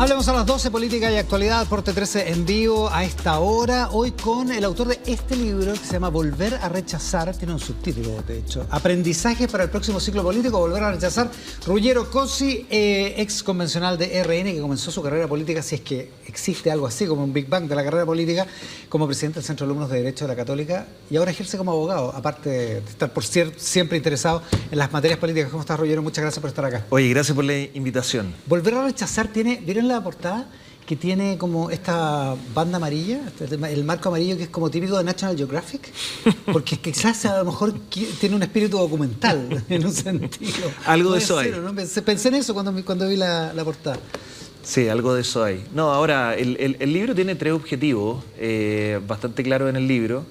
Hablemos a las 12, política y actualidad por T13 en vivo a esta hora. Hoy con el autor de este libro que se llama Volver a rechazar. Tiene un subtítulo, de hecho. Aprendizajes para el próximo ciclo político, Volver a rechazar. Ruggero Cosi, ex convencional de RN, que comenzó su carrera política, si es que existe algo así como un Big Bang de la carrera política, como presidente del Centro de Alumnos de Derecho de la Católica. Y ahora ejerce como abogado, aparte de estar siempre interesado en las materias políticas. ¿Cómo estás, Ruggero? Muchas gracias por estar acá. Oye, gracias por la invitación. Volver a rechazar tiene... ¿Vieron la portada? Que tiene como esta banda amarilla, el marco amarillo que es como típico de National Geographic, porque quizás a lo mejor tiene un espíritu documental en un sentido. Algo de eso hay. ¿No? Pensé en eso cuando vi la portada. Sí, algo de eso hay. No, ahora, el libro tiene tres objetivos bastante claros en el libro.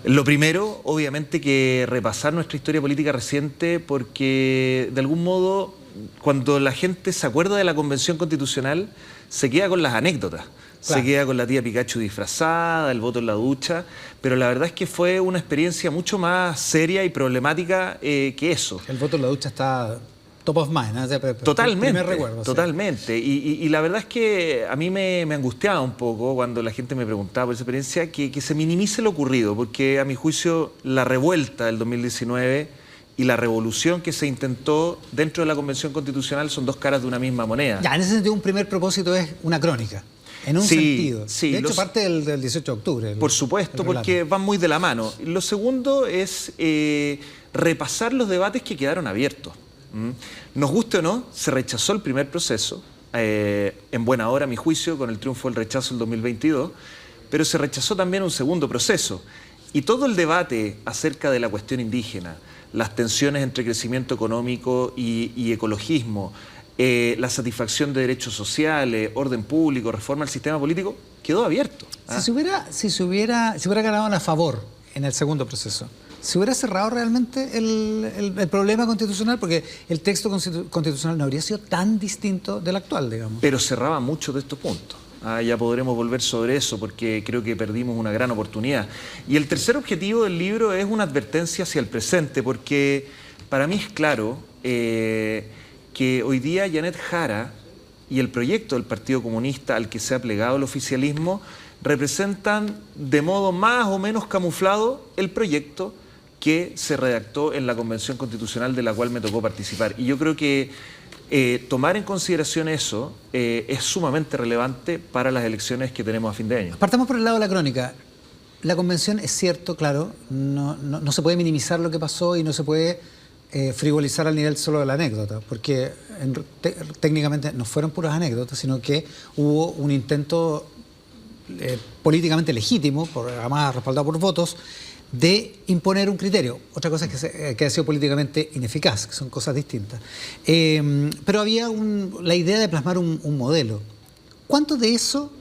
Lo primero, obviamente, que repasar nuestra historia política reciente, porque de algún modo, cuando la gente se acuerda de la Convención Constitucional, se queda con las anécdotas. Claro. Se queda con la tía Pikachu disfrazada, el voto en la ducha, pero la verdad es que fue una experiencia mucho más seria y problemática que eso. El voto en la ducha está top of mind, ¿eh? Totalmente, recuerdo, totalmente. Sí. Y la verdad es que a mí me angustiaba un poco cuando la gente me preguntaba por esa experiencia que se minimice lo ocurrido, porque a mi juicio la revuelta del 2019 y la revolución que se intentó dentro de la Convención Constitucional son dos caras de una misma moneda. Ya, en ese sentido un primer propósito es una crónica. En un sentido. Sí, de hecho, parte del 18 de octubre. Por supuesto, porque van muy de la mano. Lo segundo es repasar los debates que quedaron abiertos. Nos guste o no, se rechazó el primer proceso, en buena hora, a mi juicio, con el triunfo del rechazo del 2022, pero se rechazó también un segundo proceso. Y todo el debate acerca de la cuestión indígena, las tensiones entre crecimiento económico y ecologismo, la satisfacción de derechos sociales, orden público, reforma del sistema político, quedó abierto. Si se hubiera ganado a favor en el segundo proceso, ¿se hubiera cerrado realmente el problema constitucional? Porque el texto constitucional no habría sido tan distinto del actual, digamos. Pero cerraba muchos de estos puntos. Ya podremos volver sobre eso porque creo que perdimos una gran oportunidad. Y el tercer objetivo del libro es una advertencia hacia el presente, porque para mí es claro que hoy día Janet Jara y el proyecto del Partido Comunista al que se ha plegado el oficialismo representan de modo más o menos camuflado el proyecto que se redactó en la Convención Constitucional de la cual me tocó participar. Y yo creo que tomar en consideración eso es sumamente relevante para las elecciones que tenemos a fin de año. Partamos por el lado de la crónica. La Convención, es cierto, claro, no se puede minimizar lo que pasó y no se puede frivolizar al nivel solo de la anécdota, porque técnicamente no fueron puras anécdotas, sino que hubo un intento políticamente legítimo, además respaldado por votos, de imponer un criterio. Otra cosa es que ha sido políticamente ineficaz, que son cosas distintas. Pero había la idea de plasmar un modelo. ¿Cuánto de eso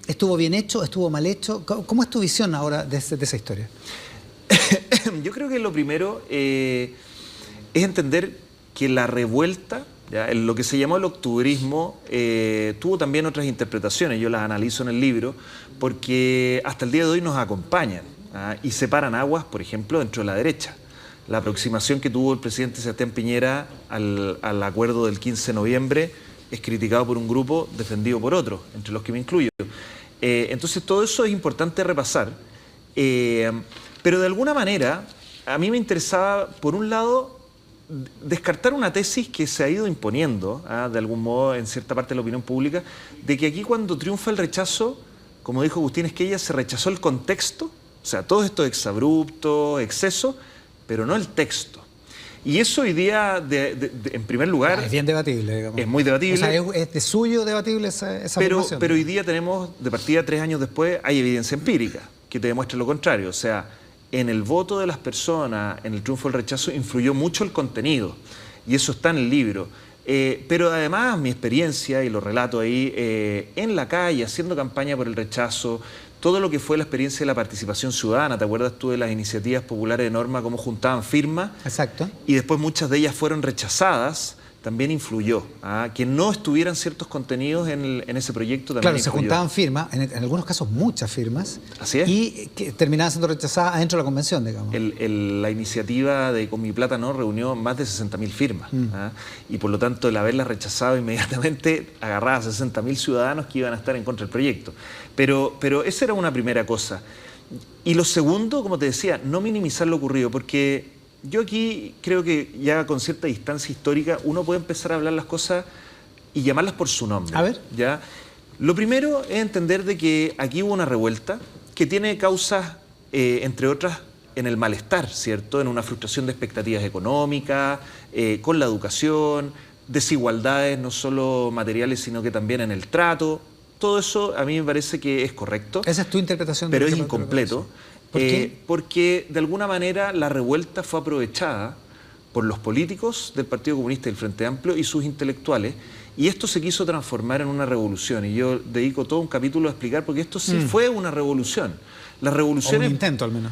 estuvo bien hecho, estuvo mal hecho? ¿Cómo es tu visión ahora de esa historia? Yo creo que lo primero es entender que la revuelta, ¿ya?, lo que se llamó el octubrismo, tuvo también otras interpretaciones. Yo las analizo en el libro porque hasta el día de hoy nos acompañan y separan aguas, por ejemplo, dentro de la derecha. La aproximación que tuvo el presidente Sebastián Piñera al acuerdo del 15 de noviembre es criticado por un grupo, defendido por otro, entre los que me incluyo. Entonces todo eso es importante repasar, pero de alguna manera a mí me interesaba, por un lado, descartar una tesis que se ha ido imponiendo, de algún modo, en cierta parte de la opinión pública, de que aquí cuando triunfa el rechazo, como dijo Agustín Esquella, se rechazó el contexto, o sea, todos estos exabruptos, excesos, pero no el texto. Y eso hoy día, en primer lugar... es bien debatible, digamos. Es muy debatible. O sea, es de suyo debatible esa afirmación. Pero hoy día tenemos, de partida 3 años después, hay evidencia empírica que te demuestra lo contrario. O sea, en el voto de las personas, en el triunfo del rechazo, influyó mucho el contenido. Y eso está en el libro. Pero además mi experiencia, y lo relato ahí, en la calle, haciendo campaña por el rechazo, todo lo que fue la experiencia de la participación ciudadana. ¿Te acuerdas tú de las iniciativas populares de norma, cómo juntaban firmas? Exacto. Y después muchas de ellas fueron rechazadas, también influyó. Que no estuvieran ciertos contenidos en ese proyecto también Claro, influyó. se juntaban firmas, en algunos casos muchas firmas, Así es. y que terminaban siendo rechazadas adentro de la convención, digamos. La iniciativa de Con mi plata no reunió más de 60.000 firmas. Y por lo tanto, el haberla rechazado inmediatamente agarraba a 60.000 ciudadanos que iban a estar en contra del proyecto. Pero esa era una primera cosa. Y lo segundo, como te decía, no minimizar lo ocurrido, porque yo aquí creo que ya con cierta distancia histórica uno puede empezar a hablar las cosas y llamarlas por su nombre. A ver. ¿Ya? Lo primero es entender de que aquí hubo una revuelta que tiene causas, entre otras, en el malestar, ¿cierto? En una frustración de expectativas económicas, con la educación, desigualdades no solo materiales, sino que también en el trato. Todo eso a mí me parece que es correcto. Esa es tu interpretación. Pero es incompleto. ¿Por qué? Porque de alguna manera la revuelta fue aprovechada por los políticos del Partido Comunista y del Frente Amplio y sus intelectuales, y esto se quiso transformar en una revolución. Y yo dedico todo un capítulo a explicar, porque esto sí fue una revolución. Las revoluciones... O un intento, al menos.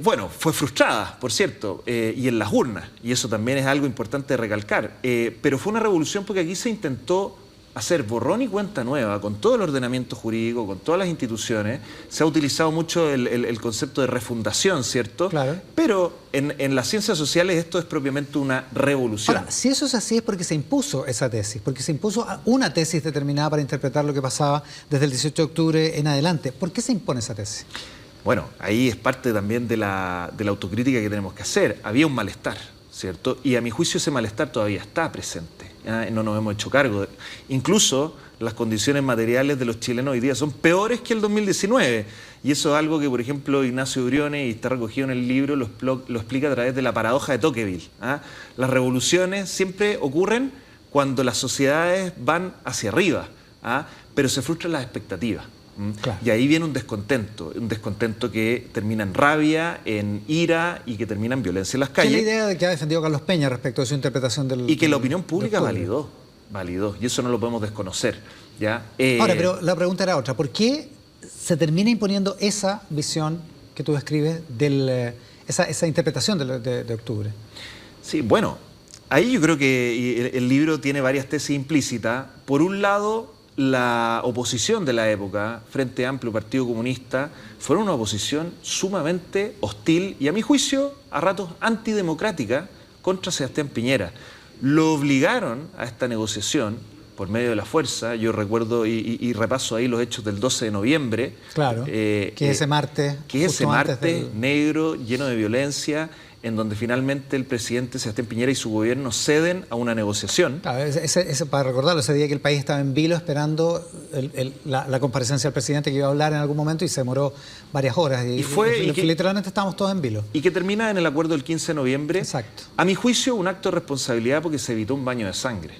Bueno, fue frustrada, por cierto, y en las urnas, y eso también es algo importante de recalcar. Pero fue una revolución porque aquí se intentó hacer borrón y cuenta nueva con todo el ordenamiento jurídico, con todas las instituciones. Se ha utilizado mucho el concepto de refundación, ¿cierto? Claro. Pero en las ciencias sociales esto es propiamente una revolución. Ahora, si eso es así es porque se impuso esa tesis, porque se impuso una tesis determinada para interpretar lo que pasaba desde el 18 de octubre en adelante. ¿Por qué se impone esa tesis? Bueno, ahí es parte también de la autocrítica que tenemos que hacer. Había un malestar, ¿cierto? Y a mi juicio ese malestar todavía está presente. No nos hemos hecho cargo. Incluso las condiciones materiales de los chilenos hoy día son peores que el 2019. Y eso es algo que, por ejemplo, Ignacio Briones, y está recogido en el libro, lo explica a través de la paradoja de Tocqueville. Las revoluciones siempre ocurren cuando las sociedades van hacia arriba, pero se frustran las expectativas. Claro. Y ahí viene un descontento que termina en rabia, en ira y que termina en violencia en las calles. ¿Qué es la idea de que ha defendido Carlos Peña respecto de su interpretación del... Y que la opinión pública validó, y eso no lo podemos desconocer. ¿Ya? Ahora, pero la pregunta era otra. ¿Por qué se termina imponiendo esa visión que tú describes, esa interpretación de octubre? Sí, bueno, ahí yo creo que el libro tiene varias tesis implícitas. Por un lado, la oposición de la época, Frente Amplio, Partido Comunista, fue una oposición sumamente hostil y, a mi juicio, a ratos antidemocrática contra Sebastián Piñera. Lo obligaron a esta negociación por medio de la fuerza. Yo recuerdo y repaso ahí los hechos del 12 de noviembre. Claro, que es ese martes. Que es ese martes negro, lleno de violencia, en donde finalmente el presidente Sebastián Piñera y su gobierno ceden a una negociación. Claro, para recordarlo, ese día que el país estaba en vilo esperando la comparecencia del presidente que iba a hablar en algún momento y se demoró varias horas. Y literalmente estábamos todos en vilo. Y que termina en el acuerdo del 15 de noviembre. Exacto. A mi juicio, un acto de responsabilidad porque se evitó un baño de sangre.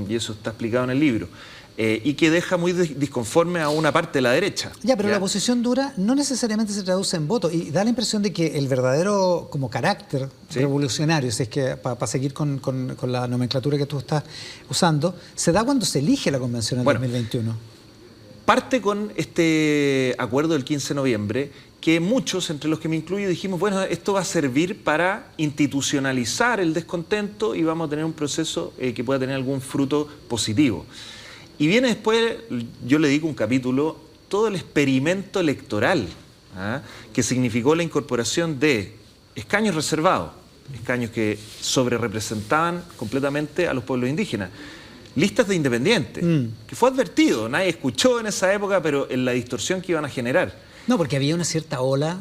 Y eso está explicado en el libro. Y que deja muy disconforme a una parte de la derecha. Ya, pero la oposición dura no necesariamente se traduce en voto y da la impresión de que el verdadero como carácter revolucionario, si es que para seguir con la nomenclatura que tú estás usando, se da cuando se elige la convención en 2021. Parte con este acuerdo del 15 de noviembre que muchos, entre los que me incluyo, dijimos, bueno, esto va a servir para institucionalizar el descontento y vamos a tener un proceso que pueda tener algún fruto positivo. Y viene después, yo le dedico un capítulo, todo el experimento electoral, que significó la incorporación de escaños reservados, escaños que sobrerepresentaban completamente a los pueblos indígenas, listas de independientes, que fue advertido, nadie escuchó en esa época, pero en la distorsión que iban a generar. No, porque había una cierta ola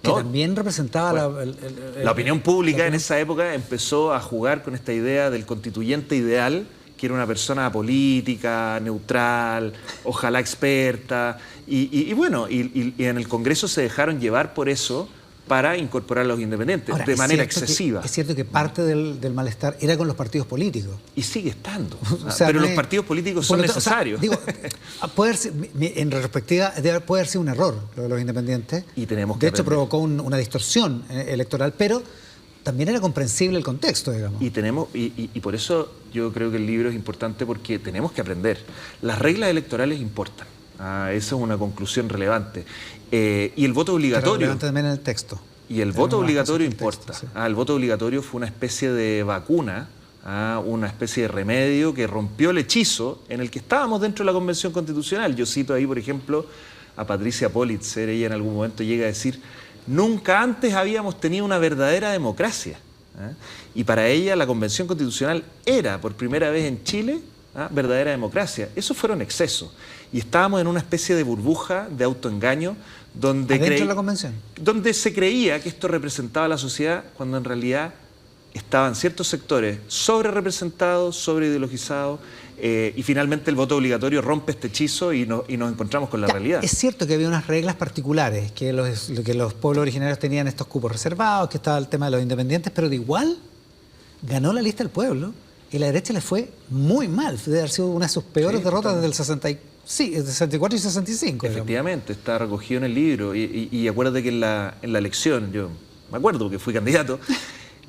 que también representaba la opinión pública en esa época empezó a jugar con esta idea del constituyente ideal, que era una persona política, neutral, ojalá experta, y en el Congreso se dejaron llevar por eso para incorporar a los independientes. Ahora, de manera excesiva. Es cierto que parte del malestar era con los partidos políticos. Y sigue estando. Pero los partidos políticos son necesarios. En retrospectiva, puede haber sido un error lo de los independientes. Y tenemos que de hecho, provocó una distorsión electoral, pero también era comprensible el contexto, digamos. Y por eso yo creo que el libro es importante, porque tenemos que aprender. Las reglas electorales importan. Esa es una conclusión relevante. Y el voto obligatorio... relevante también en el texto. Y el voto obligatorio importa. El voto obligatorio fue una especie de vacuna una especie de remedio que rompió el hechizo en el que estábamos dentro de la Convención Constitucional. Yo cito ahí, por ejemplo, a Patricia Politzer. Ella en algún momento llega a decir: nunca antes habíamos tenido una verdadera democracia. Y para ella la Convención Constitucional era, por primera vez en Chile, verdadera democracia. Esos fueron excesos. Y estábamos en una especie de burbuja de autoengaño donde, ¿adentro de la Convención? Donde se creía que esto representaba a la sociedad, cuando en realidad estaban ciertos sectores sobre representados, sobre ideologizados, y finalmente el voto obligatorio rompe este hechizo y nos encontramos con la realidad. Es cierto que había unas reglas particulares, que los pueblos originarios tenían estos cupos reservados, que estaba el tema de los independientes, pero de igual ganó la lista del pueblo y a la derecha le fue muy mal. Debe haber sido una de sus peores derrotas desde el 64 y 65. Efectivamente, está recogido en el libro. Y acuérdate que en la elección, yo me acuerdo que fui candidato,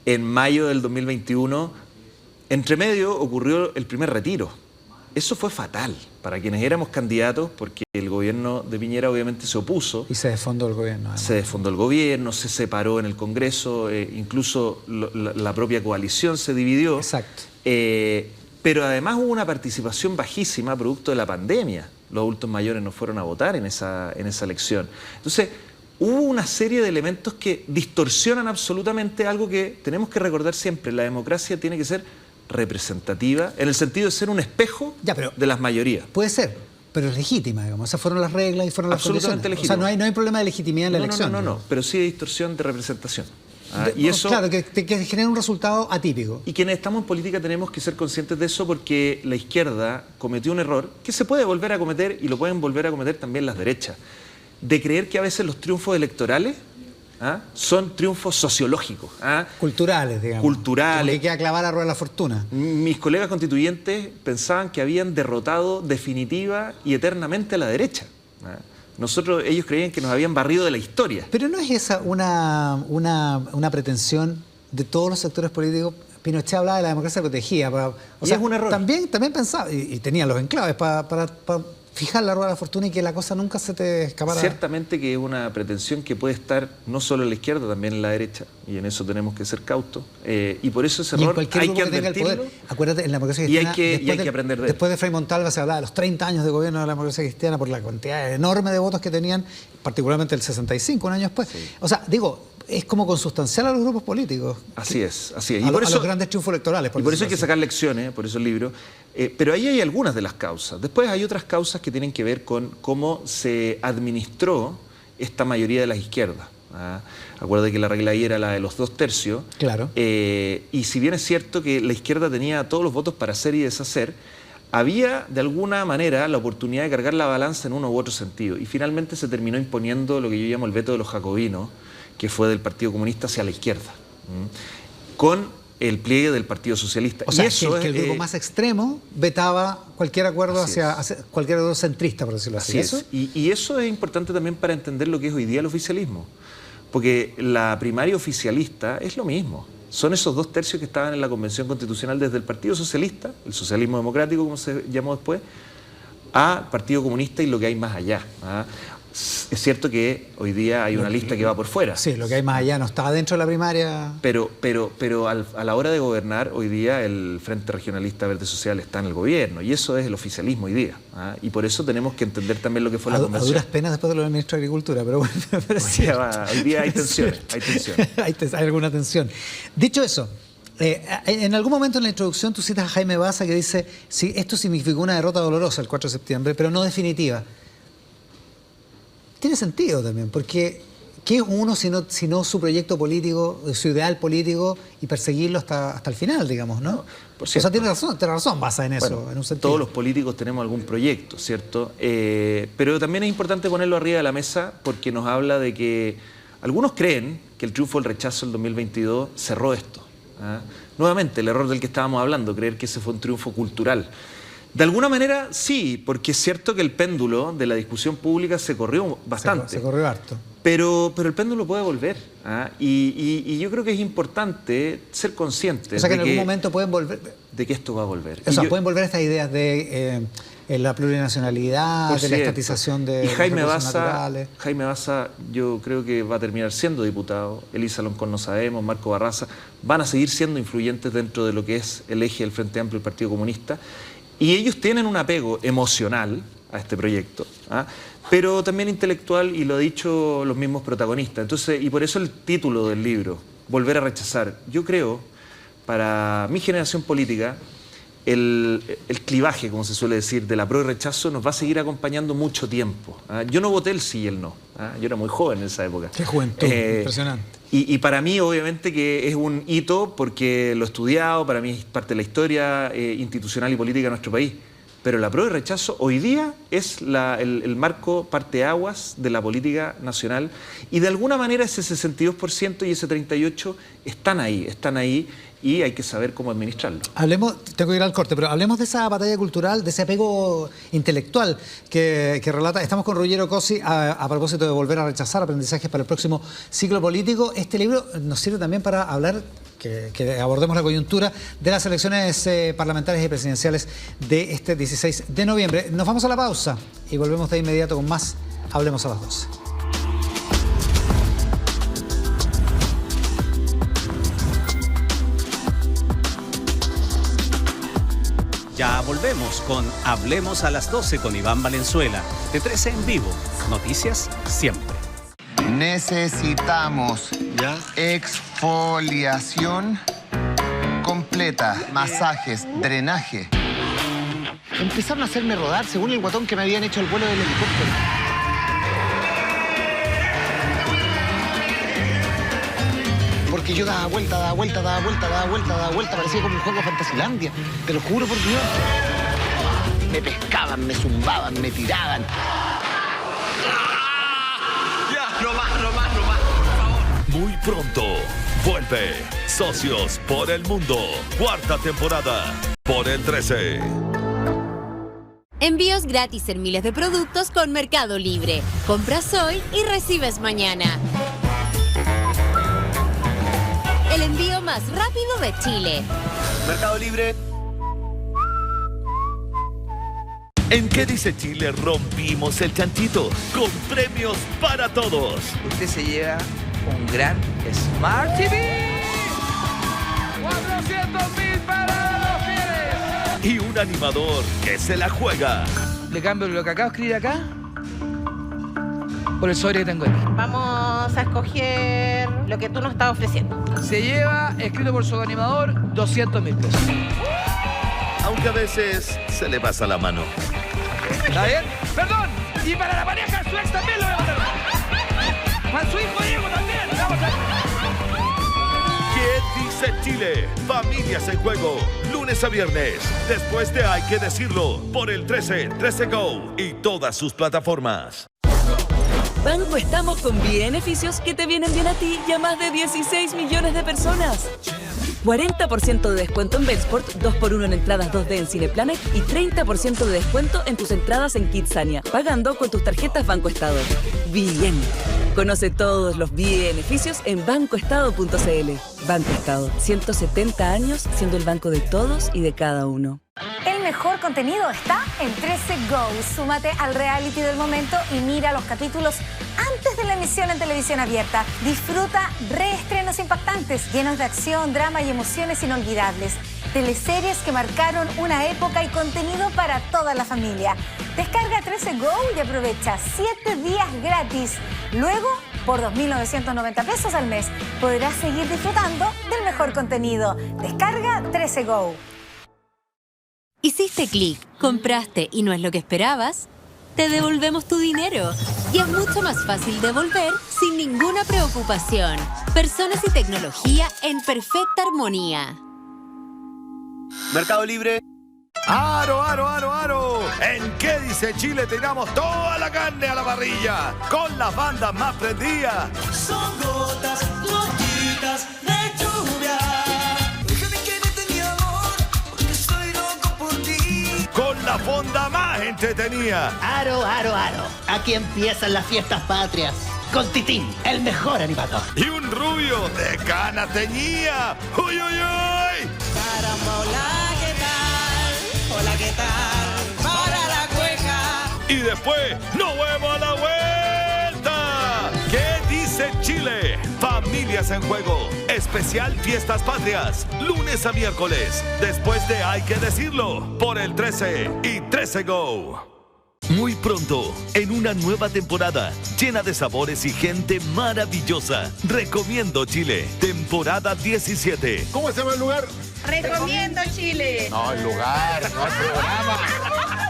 en mayo del 2021, entre medio ocurrió el primer retiro. Eso fue fatal para quienes éramos candidatos, porque el gobierno de Piñera obviamente se opuso. Y se desfondó el gobierno. Además. Se desfondó el gobierno, se separó en el Congreso, incluso la propia coalición se dividió. Exacto. Pero además hubo una participación bajísima producto de la pandemia. Los adultos mayores no fueron a votar en esa elección. Entonces, hubo una serie de elementos que distorsionan absolutamente algo que tenemos que recordar siempre. La democracia tiene que ser representativa, en el sentido de ser un espejo de las mayorías. Puede ser, pero es legítima, digamos. Esas fueron las reglas y fueron las condiciones. Absolutamente legítima. O sea, no hay problema de legitimidad en la elección. No, pero sí de distorsión de representación. Y eso, claro, que genera un resultado atípico. Y quienes estamos en política tenemos que ser conscientes de eso, porque la izquierda cometió un error que se puede volver a cometer, y lo pueden volver a cometer también las derechas, de creer que a veces los triunfos electorales son triunfos sociológicos. Culturales, digamos. Culturales. Como que queda clavar a rueda de la fortuna. Mis colegas constituyentes pensaban que habían derrotado definitiva y eternamente a la derecha. Ellos creían que nos habían barrido de la historia. Pero ¿no es esa una pretensión de todos los sectores políticos? Pinochet hablaba de la democracia protegida. Es un error. También pensaba, y tenía los enclaves para fijar la rueda de la fortuna y que la cosa nunca se te escapara. Ciertamente que es una pretensión que puede estar no solo en la izquierda, también en la derecha, y en eso tenemos que ser cautos. Y por eso ese error hay que advertirlo. Acuérdate, en la democracia cristiana, y hay que aprender de él. Después de Frei Montalva se hablaba de los 30 años de gobierno de la democracia cristiana por la cantidad enorme de votos que tenían, particularmente el 65, un año después. Sí. O sea, digo, es como consustancial a los grupos políticos. Así es. Y por eso, a los grandes triunfos electorales. Y por eso hay que sacar lecciones, por eso el libro. Pero ahí hay algunas de las causas. Después hay otras causas que tienen que ver con cómo se administró esta mayoría de las izquierdas. Acuérdate que la regla ahí era la de los 2/3. Claro. Y si bien es cierto que la izquierda tenía todos los votos para hacer y deshacer, había de alguna manera la oportunidad de cargar la balanza en uno u otro sentido. Y finalmente se terminó imponiendo lo que yo llamo el veto de los jacobinos, que fue del Partido Comunista hacia la izquierda, con el pliegue del Partido Socialista. O sea, que el grupo más extremo vetaba cualquier acuerdo hacia cualquier acuerdo centrista, por decirlo así. ¿Eso? Y eso es importante también para entender lo que es hoy día el oficialismo. Porque la primaria oficialista es lo mismo. Son esos 2/3 que estaban en la Convención Constitucional desde el Partido Socialista, el socialismo democrático, como se llamó después, a Partido Comunista y lo que hay más allá. Es cierto que hoy día hay una lista que va por fuera. Sí, lo que hay más allá no estaba dentro de la primaria. Pero a la hora de gobernar, hoy día el Frente Regionalista Verde Social está en el gobierno, y eso es el oficialismo hoy día. Y por eso tenemos que entender también lo que fue la convención. A duras penas después de lo del ministro de Agricultura, pero bueno. Hoy día hay tensiones. Hay alguna tensión. Dicho eso, en algún momento en la introducción tú citas a Jaime Baza, que dice: sí, esto significó una derrota dolorosa el 4 de septiembre, pero no definitiva. Tiene sentido también, porque ¿qué es uno si no su proyecto político, su ideal político, y perseguirlo hasta el final, digamos, ¿no? Por cierto, o sea, tiene razón Baza en eso, en un sentido. Todos los políticos tenemos algún proyecto, ¿cierto? Pero también es importante ponerlo arriba de la mesa, porque nos habla de que algunos creen que el triunfo del rechazo del 2022 cerró esto. Nuevamente, el error del que estábamos hablando, creer que ese fue un triunfo cultural. De alguna manera sí, porque es cierto que el péndulo de la discusión pública se corrió bastante. Se corrió harto. Pero el péndulo puede volver. Y yo creo que es importante ser conscientes. O sea, que en algún momento pueden volver. De que esto va a volver. O sea, pueden volver estas ideas de la plurinacionalidad, Por de la cierto. estatización de Y los Jaime recursos Baza, naturales. Jaime Baza, yo creo que va a terminar siendo diputado. Elisa Loncón no sabemos, Marco Barraza, van a seguir siendo influyentes dentro de lo que es el eje del Frente Amplio y el Partido Comunista. Y ellos tienen un apego emocional a este proyecto, ¿ah? Pero también intelectual, y lo han dicho los mismos protagonistas. Entonces, y por eso el título del libro, Volver a rechazar. Yo creo, para mi generación política, el clivaje, como se suele decir, del apruebo y rechazo nos va a seguir acompañando mucho tiempo, ¿ah? Yo no voté el sí y el no, ¿ah? Yo era muy joven en esa época. Qué juventud, impresionante. Y para mí, obviamente, que es un hito porque lo he estudiado, para mí es parte de la historia institucional y política de nuestro país. Pero el apruebo y rechazo hoy día es el marco parteaguas de la política nacional, y de alguna manera ese 62% y ese 38% están ahí y hay que saber cómo administrarlo. Hablemos, tengo que ir al corte, pero hablemos de esa batalla cultural, de ese apego intelectual que relata. Estamos con Ruggiero Cosi a propósito de volver a rechazar aprendizajes para el próximo ciclo político. Este libro nos sirve también para hablar, que abordemos la coyuntura de las elecciones parlamentarias y presidenciales de este 16 de noviembre. Nos vamos a la pausa y volvemos de inmediato con más Hablemos a las 12. Ya volvemos con Hablemos a las 12 con Iván Valenzuela, de 13 en vivo. Noticias siempre. Necesitamos exfoliación completa, masajes, drenaje. Empezaron a hacerme rodar según el guatón que me habían hecho el vuelo del helicóptero. Porque yo daba vuelta, parecía como un juego de Fantasilandia. Te lo juro por Dios. Me pescaban, me zumbaban, me tiraban. No más, por favor. Muy pronto, vuelve Socios por el Mundo, 4ª temporada, por el 13. Envíos gratis en miles de productos con Mercado Libre. Compras hoy y recibes mañana. El envío más rápido de Chile. Mercado Libre. ¿En qué dice Chile? Rompimos el chanchito con premios para todos. Usted se lleva un gran Smart TV. 400.000 para los fieles. Y un animador que se la juega. Le cambio lo que acabo de escribir acá por el sobre que tengo aquí. Vamos a escoger lo que tú nos estás ofreciendo. Se lleva, escrito por su animador, 200.000 pesos. Aunque a veces se le pasa la mano. ¿Está bien? Perdón. Y para la pareja, su ex también lo voy a mandar. Para su hijo Diego también. Vamos a ver. ¿Qué dice Chile? Familias en juego, lunes a viernes. Después de Hay que decirlo, por el 13, 13 Go y todas sus plataformas. Banco Estamos con beneficios que te vienen bien a ti y a más de 16 millones de personas. 40% de descuento en Belsport, 2x1 en entradas 2D en Cineplanet y 30% de descuento en tus entradas en Kidsania, pagando con tus tarjetas Banco Estado. Bien. Conoce todos los beneficios en bancoestado.cl. Banco Estado, 170 años siendo el banco de todos y de cada uno. El mejor contenido está en 13 Go. Súmate al reality del momento y mira los capítulos antes de la emisión en televisión abierta. Disfruta reestrenos impactantes, llenos de acción, drama y emociones inolvidables. Teleseries que marcaron una época y contenido para toda la familia. Descarga 13 Go y aprovecha 7 días gratis. Luego, por 2.990 pesos al mes, podrás seguir disfrutando del mejor contenido. Descarga 13 Go. Hiciste clic, compraste y no es lo que esperabas, te devolvemos tu dinero. Y es mucho más fácil devolver sin ninguna preocupación. Personas y tecnología en perfecta armonía. Mercado Libre. ¡Aro, aro, aro, aro! ¿En qué dice Chile? Tiramos toda la carne a la parrilla con las bandas más prendidas. Son gotas, gotitas de lluvia. Déjame quererte mi amor, porque estoy loco por ti. Con la fonda más entretenida. Aro, aro, aro. Aquí empiezan las fiestas patrias. Con Titín, el mejor animador. Y un rubio de cana teñida. ¡Uy, uy, uy! Caramba, hola, ¿qué tal? Hola, ¿qué tal? Para la y después nos vemos a la vuelta. ¿Qué dice Chile? Familias en Juego. Especial Fiestas Patrias. Lunes a miércoles. Después de Hay que Decirlo. Por el 13 y 13 Go. Muy pronto, en una nueva temporada, llena de sabores y gente maravillosa. Recomiendo Chile, temporada 17. ¿Cómo se llama el lugar? Recomiendo Chile. No, el lugar, no el programa.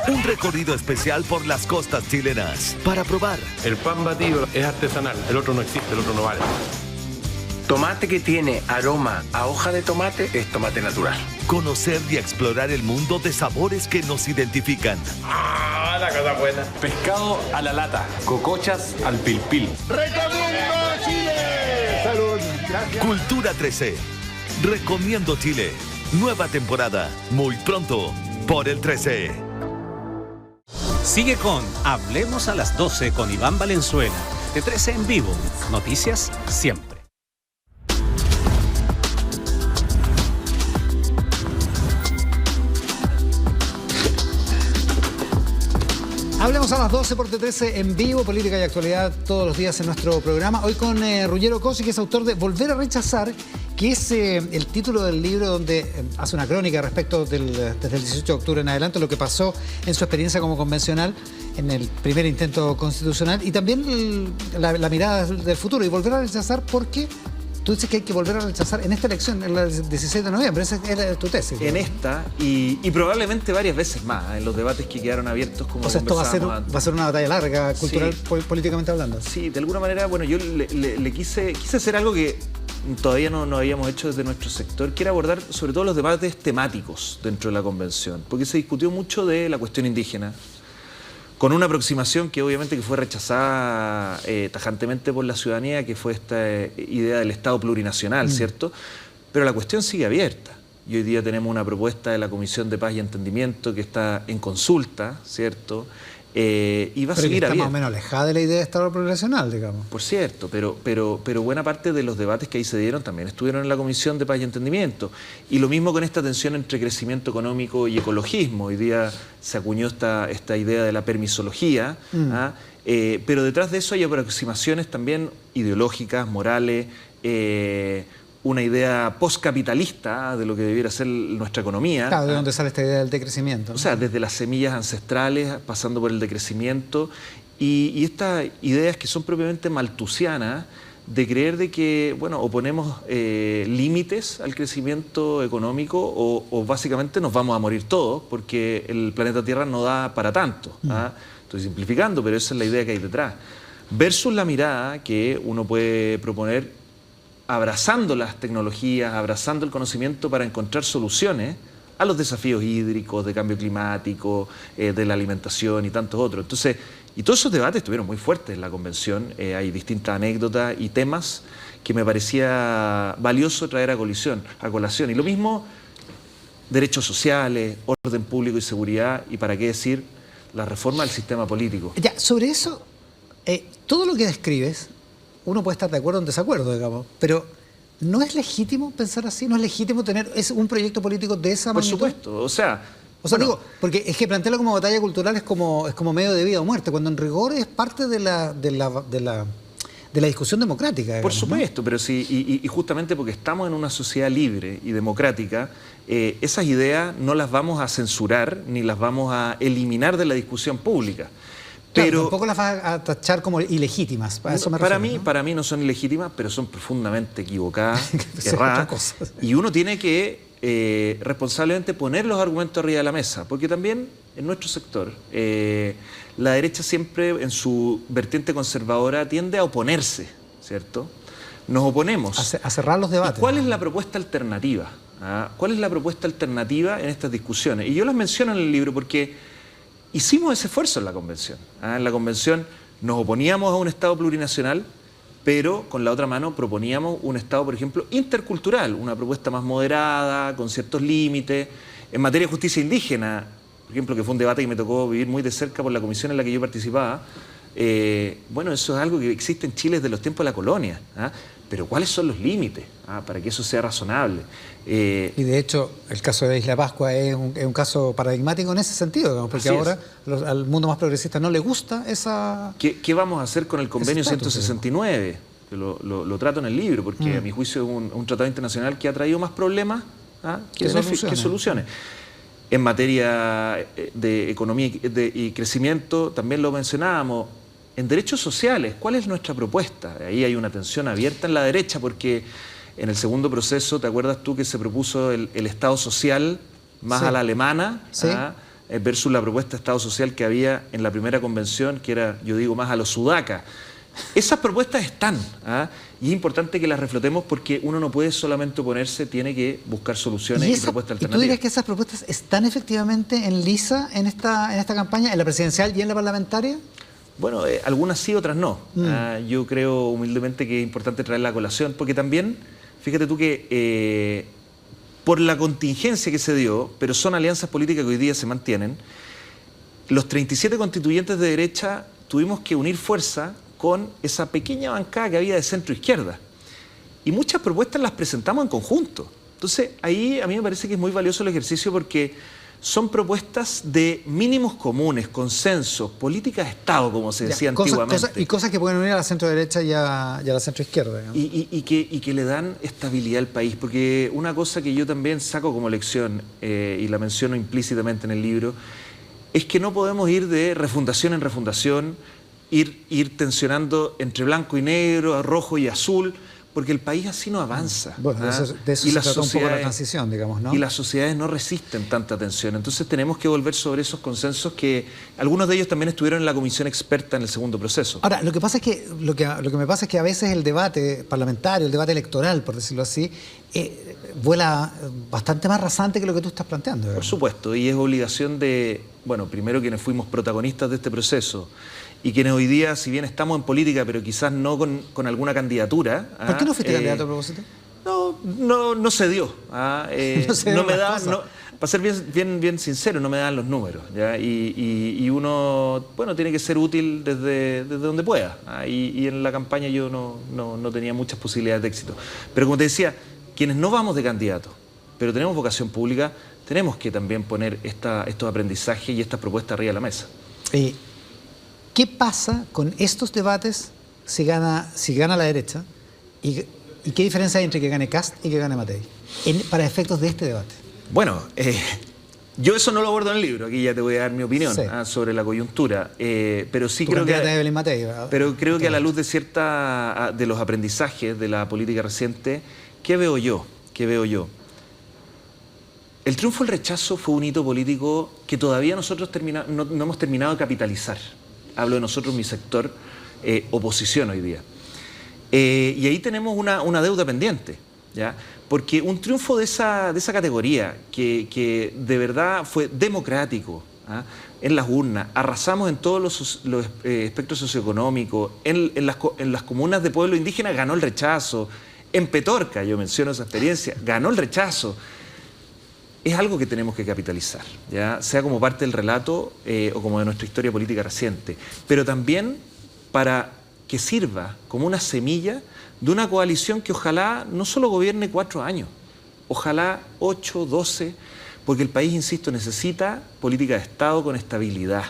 Un recorrido especial por las costas chilenas para probar. El pan batido es artesanal, el otro no existe, el otro no vale. Tomate que tiene aroma a hoja de tomate es tomate natural. Conocer y explorar el mundo de sabores que nos identifican. ¡Ah, la cosa buena! Pescado a la lata, cocochas al pilpil. ¡Recomiendo Chile! ¡Salud! Gracias. Cultura 13. Recomiendo Chile. Nueva temporada. Muy pronto. Por el 13. Sigue con Hablemos a las 12 con Iván Valenzuela. De 13 en vivo. Noticias siempre. Hablemos a las 12 por T13 en vivo, política y actualidad todos los días en nuestro programa. Hoy con Ruggero Cosi, que es autor de Volver a Rechazar, que es el título del libro donde hace una crónica respecto desde el 18 de octubre en adelante, lo que pasó en su experiencia como convencional en el primer intento constitucional y también la mirada del futuro. Y volver a rechazar porque tú dices que hay que volver a rechazar en esta elección, en el 16 de noviembre. Esa era tu tesis. En esta y probablemente varias veces más, en los debates que quedaron abiertos como o sea, esto va a ser una batalla larga, cultural, sí, políticamente hablando. Sí, de alguna manera, bueno, yo le quise hacer algo que todavía no habíamos hecho desde nuestro sector, que era abordar sobre todo los debates temáticos dentro de la convención, porque se discutió mucho de la cuestión indígena, con una aproximación que obviamente que fue rechazada tajantemente por la ciudadanía, que fue esta idea del Estado plurinacional, ¿cierto? Pero la cuestión sigue abierta. Y hoy día tenemos una propuesta de la Comisión de Paz y Entendimiento que está en consulta, ¿cierto? Y va a seguir está abierta. Más o menos alejada de la idea de Estado plurinacional, digamos. Por cierto, pero buena parte de los debates que ahí se dieron también estuvieron en la Comisión de Paz y Entendimiento. Y lo mismo con esta tensión entre crecimiento económico y ecologismo. Hoy día se acuñó esta idea de la permisología, pero detrás de eso hay aproximaciones también ideológicas, morales, una idea postcapitalista de lo que debiera ser nuestra economía. Claro, ¿de dónde sale esta idea del decrecimiento? ¿no? O sea, desde las semillas ancestrales, pasando por el decrecimiento, y estas ideas que son propiamente malthusianas, de creer de que, bueno, o ponemos límites al crecimiento económico o básicamente nos vamos a morir todos, porque el planeta Tierra no da para tanto. Estoy simplificando, pero esa es la idea que hay detrás. Versus la mirada que uno puede proponer abrazando las tecnologías, abrazando el conocimiento para encontrar soluciones a los desafíos hídricos, de cambio climático, de la alimentación y tantos otros. Entonces, y todos esos debates estuvieron muy fuertes en la convención. Hay distintas anécdotas y temas que me parecía valioso traer a colación. Y lo mismo, derechos sociales, orden público y seguridad, y para qué decir, la reforma del sistema político. Ya, sobre eso, todo lo que describes, uno puede estar de acuerdo o en desacuerdo, digamos, pero ¿no es legítimo pensar así? ¿No es legítimo tener un proyecto político de esa magnitud? Por supuesto, o sea, bueno, digo, porque es que plantearlo como batalla cultural es como medio de vida o muerte, cuando en rigor es parte de la discusión democrática. Digamos, por supuesto, ¿no? Pero sí, y justamente porque estamos en una sociedad libre y democrática, esas ideas no las vamos a censurar ni las vamos a eliminar de la discusión pública. Claro, pero tampoco las vas a tachar como ilegítimas. Para mí no son ilegítimas, pero son profundamente equivocadas, erradas. Y uno tiene que responsablemente poner los argumentos arriba de la mesa, porque también en nuestro sector la derecha siempre en su vertiente conservadora tiende a oponerse, ¿cierto? Nos oponemos. A cerrar los debates. ¿Y cuál es la propuesta alternativa? ¿Cuál es la propuesta alternativa en estas discusiones? Y yo las menciono en el libro porque hicimos ese esfuerzo en la convención. En la convención nos oponíamos a un Estado plurinacional, pero con la otra mano proponíamos un Estado, por ejemplo, intercultural, una propuesta más moderada, con ciertos límites. En materia de justicia indígena, por ejemplo, que fue un debate que me tocó vivir muy de cerca por la comisión en la que yo participaba, Bueno, eso es algo que existe en Chile desde los tiempos de la colonia. Pero ¿cuáles son los límites para que eso sea razonable? Y de hecho, el caso de Isla Pascua es un caso paradigmático en ese sentido, digamos, porque ahora al mundo más progresista no le gusta esa... ¿Qué vamos a hacer con el convenio 169? Que lo trato en el libro, porque a mi juicio es un tratado internacional que ha traído más problemas que soluciones. En materia de economía y crecimiento, también lo mencionábamos. En derechos sociales, ¿cuál es nuestra propuesta? Ahí hay una tensión abierta en la derecha, porque en el segundo proceso, ¿te acuerdas tú que se propuso el Estado social más a la alemana? Versus la propuesta de Estado social que había en la primera convención, que era, yo digo, más a los sudacas. Esas propuestas están, y es importante que las reflotemos porque uno no puede solamente oponerse, tiene que buscar soluciones y propuestas alternativas. ¿Y tú dirías que esas propuestas están efectivamente en lisa en esta campaña, en la presidencial y en la parlamentaria? Bueno, algunas sí, otras no. Yo creo humildemente que es importante traer la colación, porque también, fíjate tú que por la contingencia que se dio, pero son alianzas políticas que hoy día se mantienen, los 37 constituyentes de derecha tuvimos que unir fuerza con esa pequeña bancada que había de centro-izquierda. Y muchas propuestas las presentamos en conjunto. Entonces, ahí a mí me parece que es muy valioso el ejercicio porque son propuestas de mínimos comunes, consensos, políticas de Estado, como se decía antiguamente. Cosas que pueden unir a la centro-derecha y a la centro-izquierda. Y que le dan estabilidad al país. Porque una cosa que yo también saco como lección, y la menciono implícitamente en el libro, es que no podemos ir de refundación en refundación, ir tensionando entre blanco y negro, rojo y azul, porque el país así no avanza. Bueno, de eso se trata un poco la transición, digamos, ¿no? Y las sociedades no resisten tanta tensión. Entonces tenemos que volver sobre esos consensos que algunos de ellos también estuvieron en la comisión experta en el segundo proceso. Ahora, lo que pasa es que lo que me pasa es que a veces el debate parlamentario, el debate electoral, por decirlo así, vuela bastante más rasante que lo que tú estás planteando, ¿verdad? Por supuesto, y es obligación de, bueno, primero quienes fuimos protagonistas de este proceso, y quienes hoy día, si bien estamos en política, pero quizás no con alguna candidatura. ¿Por qué no fuiste candidato a propósito? No se dio. No me da, para ser bien sincero, no me dan los números. ¿ya? Y uno, bueno, tiene que ser útil desde donde pueda. Y en la campaña yo no tenía muchas posibilidades de éxito. Pero como te decía, quienes no vamos de candidato, pero tenemos vocación pública, tenemos que también poner estos aprendizajes y estas propuestas arriba de la mesa. ¿Qué pasa con estos debates si gana la derecha? ¿Y qué diferencia hay entre que gane Kast y que gane Matei? Para efectos de este debate. Bueno, yo eso no lo abordo en el libro. Aquí ya te voy a dar mi opinión sobre la coyuntura. Pero sí creo que... Evelyn Matei, ¿verdad? Pero creo que a la luz de los aprendizajes de la política reciente, ¿qué veo yo? El triunfo del rechazo fue un hito político que todavía nosotros no hemos terminado de capitalizar. Hablo de nosotros, mi sector, oposición hoy día. Y ahí tenemos una deuda pendiente, ¿ya? Porque un triunfo de esa categoría, que de verdad fue democrático, en las urnas, arrasamos en todos los espectros socioeconómicos, en las comunas de pueblo indígena ganó el rechazo, en Petorca, yo menciono esa experiencia, ganó el rechazo. Es algo que tenemos que capitalizar, ¿ya? Sea como parte del relato o como de nuestra historia política reciente, pero también para que sirva como una semilla de una coalición que ojalá no solo gobierne 4 años, ojalá 8, 12, porque el país, insisto, necesita política de Estado con estabilidad.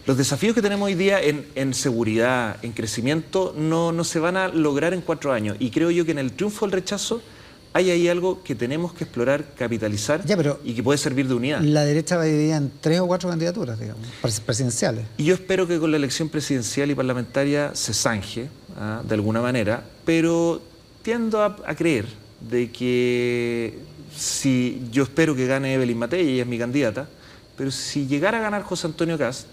Los desafíos que tenemos hoy día en seguridad, en crecimiento, no se van a lograr en 4 años, y creo yo que en el triunfo del rechazo hay ahí algo que tenemos que explorar, capitalizar y que puede servir de unidad. La derecha va dividida en 3 o 4 candidaturas, digamos, presidenciales. Y yo espero que con la elección presidencial y parlamentaria se zanje, de alguna manera, pero tiendo a creer de que si yo espero que gane Evelyn Matei, ella es mi candidata, pero si llegara a ganar José Antonio Kast,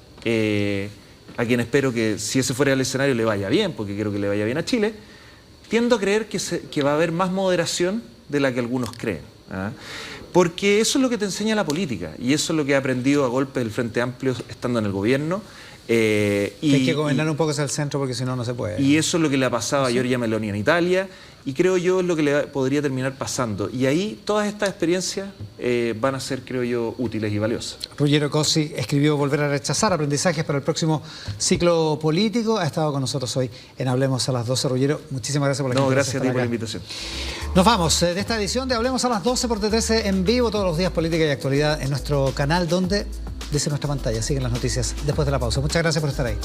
a quien espero que si ese fuera el escenario le vaya bien, porque quiero que le vaya bien a Chile, tiendo a creer que va a haber más moderación de la que algunos creen. Porque eso es lo que te enseña la política, y eso es lo que he aprendido a golpe del Frente Amplio estando en el gobierno. Hay que gobernar un poco hacia el centro porque si no, no se puede. Y eso es lo que le ha pasado a Giorgia Meloni en Italia, Y creo yo es lo que le podría terminar pasando. Y ahí todas estas experiencias van a ser, creo yo, útiles y valiosas. Ruggero Cosi escribió Volver a rechazar, aprendizajes para el próximo ciclo político. Ha estado con nosotros hoy en Hablemos a las 12. Ruggero, muchísimas gracias por la invitación. Gracias a ti por la invitación. Nos vamos de esta edición de Hablemos a las 12 por T13 en vivo todos los días, política y actualidad en nuestro canal, donde dice nuestra pantalla siguen las noticias después de la pausa. Muchas gracias por estar ahí.